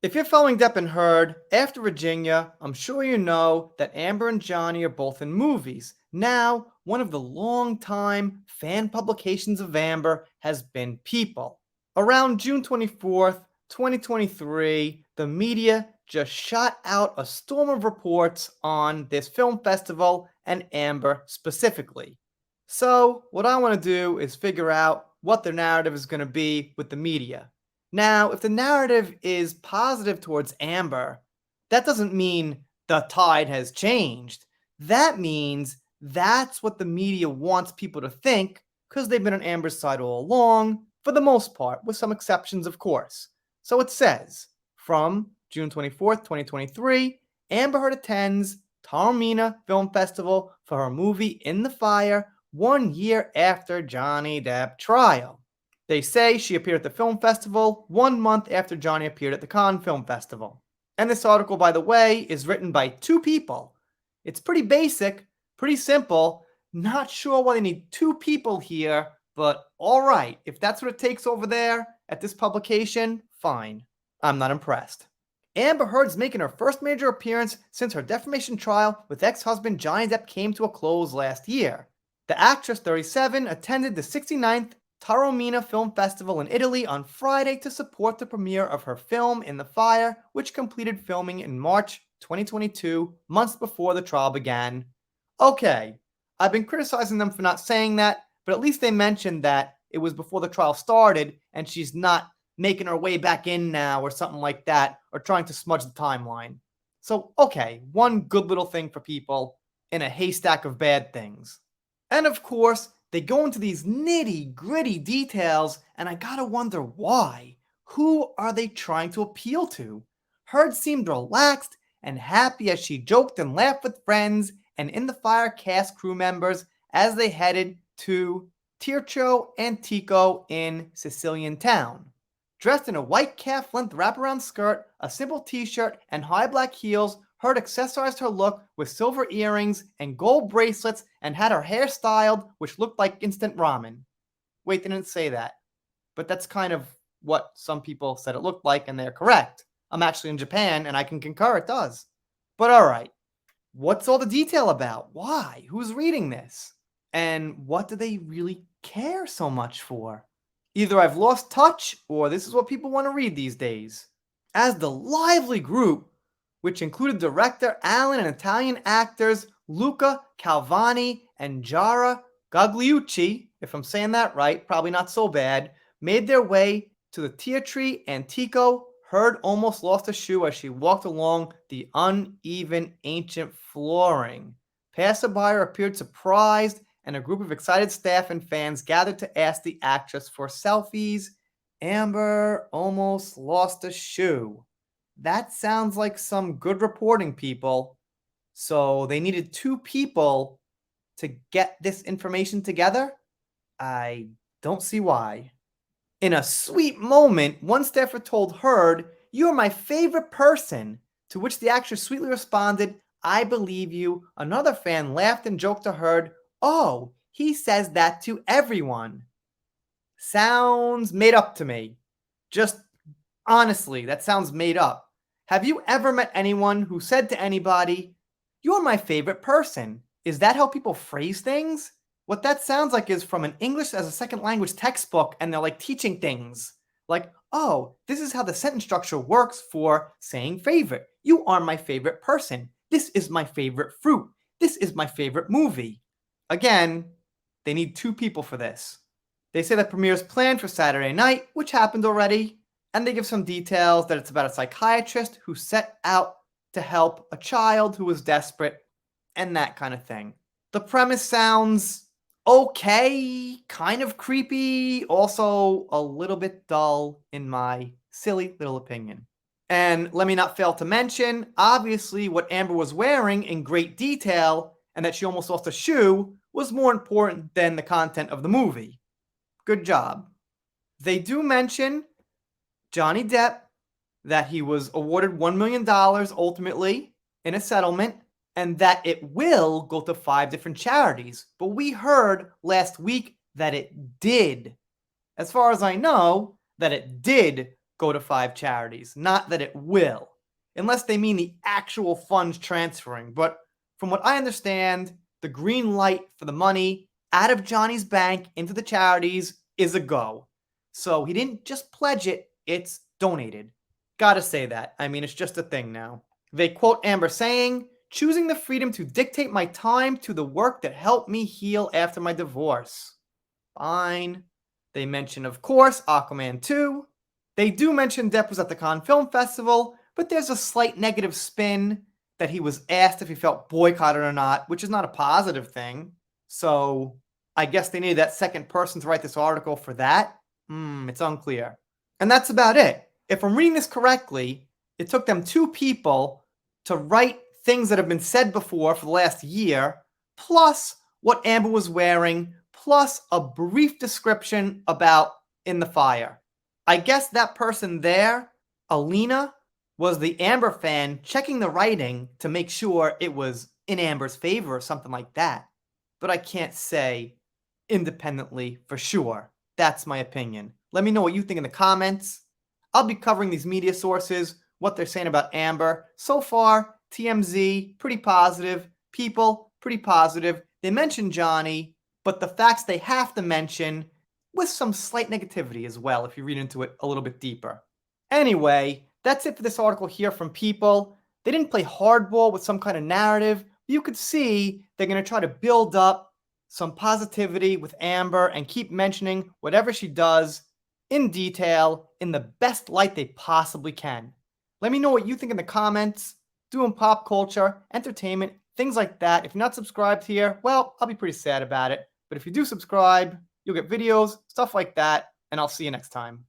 If you're following Depp and Heard, after Virginia, I'm sure you know that Amber and Johnny are both in movies. Now, one of the long-time fan publications of Amber has been People. Around June 24th, 2023, the media just shot out a storm of reports on this film festival and Amber specifically. So, what I want to do is figure out what the narrative is going to be with the media. Now, if the narrative is positive towards Amber, that doesn't mean the tide has changed. That means that's what the media wants people to think because they've been on Amber's side all along, for the most part, with some exceptions, of course. So it says, from June 24th, 2023, Amber Heard attends Taormina Film Festival for her movie In the Fire 1 year after Johnny Depp trial. They say she appeared at the film festival 1 month after Johnny appeared at the Cannes Film Festival. And this article, by the way, is written by two people. It's pretty basic, pretty simple. Not sure why they need two people here, but alright, if that's what it takes over there at this publication, fine. I'm not impressed. Amber Heard's making her first major appearance since her defamation trial with ex-husband Johnny Depp came to a close last year. The actress, 37, attended the 69th Taormina Film Festival in Italy on Friday to support the premiere of her film In the Fire, which completed filming in March 2022, months before the trial began. Okay, I've been criticizing them for not saying that, but at least they mentioned that it was before the trial started and she's not making her way back in now or something like that, or trying to smudge the timeline. So, okay, one good little thing for people in a haystack of bad things. And of course, they go into these nitty-gritty details, and I gotta wonder why. Who are they trying to appeal to? Heard seemed relaxed and happy as she joked and laughed with friends and In the Fire cast crew members as they headed to Tircio Antico in Sicilian town. Dressed in a white calf-length wraparound skirt, a simple t-shirt, and high black heels, Heard accessorized her look with silver earrings and gold bracelets and had her hair styled, which looked like instant ramen. Wait, they didn't say that. But that's kind of what some people said it looked like, and they're correct. I'm actually in Japan, and I can concur it does. But alright, what's all the detail about? Why? Who's reading this? And what do they really care so much for? Either I've lost touch, or this is what people want to read these days. As the lively group, which included director Alan and Italian actors Luca Calvani and Giara Gagliucci, if I'm saying that right, probably not so bad, made their way to the Teatri Antico, Heard almost lost a shoe as she walked along the uneven ancient flooring. Passerby appeared surprised, and a group of excited staff and fans gathered to ask the actress for selfies. Amber almost lost a shoe. That sounds like some good reporting, people. So they needed two people to get this information together? I don't see why. In a sweet moment, one staffer told Heard, "You are my favorite person," to which the actress sweetly responded, "I believe you." Another fan laughed and joked to Heard, "Oh, he says that to everyone." Sounds made up to me. Just honestly, that sounds made up. Have you ever met anyone who said to anybody, "You're my favorite person"? Is that how people phrase things? What that sounds like is from an English as a second language textbook, and they're like teaching things. Like, oh, this is how the sentence structure works for saying favorite. You are my favorite person. This is my favorite fruit. This is my favorite movie. Again, they need two people for this. They say the premiere is planned for Saturday night, which happened already. And they give some details that it's about a psychiatrist who set out to help a child who was desperate, and that kind of thing. The premise sounds okay, kind of creepy, also a little bit dull in my silly little opinion. And let me not fail to mention, obviously what Amber was wearing in great detail and that she almost lost a shoe was more important than the content of the movie. Good job. They do mention Johnny Depp, that he was awarded $1 million ultimately in a settlement, and that it will go to 5 different charities. But we heard last week that it did. As far as I know, that it did go to 5 charities, not that it will, unless they mean the actual funds transferring. But from what I understand, the green light for the money out of Johnny's bank into the charities is a go. So he didn't just pledge it, it's donated. Gotta say that. I mean, it's just a thing now. They quote Amber saying, choosing the freedom to dictate my time to the work that helped me heal after my divorce. Fine. They mention, of course, Aquaman 2. They do mention Depp was at the Cannes Film Festival, but there's a slight negative spin that he was asked if he felt boycotted or not, which is not a positive thing. So I guess they needed that second person to write this article for that. It's unclear. And that's about it. If I'm reading this correctly, it took them 2 people to write things that have been said before for the last year, plus what Amber was wearing, plus a brief description about In the Fire. I guess that person there, Alina, was the Amber fan checking the writing to make sure it was in Amber's favor or something like that. But I can't say independently for sure. That's my opinion. Let me know what you think in the comments. I'll be covering these media sources, what they're saying about Amber. So far, TMZ, pretty positive. People, pretty positive. They mention Johnny, but the facts they have to mention with some slight negativity as well if you read into it a little bit deeper. Anyway, that's it for this article here from People. They didn't play hardball with some kind of narrative. You could see they're going to try to build up some positivity with Amber and keep mentioning whatever she does in detail in the best light they possibly can. Let me know what you think in the comments. Doing pop culture, entertainment, things like that. If you're not subscribed here, well, I'll be pretty sad about it. But if you do subscribe, you'll get videos, stuff like that, and I'll see you next time.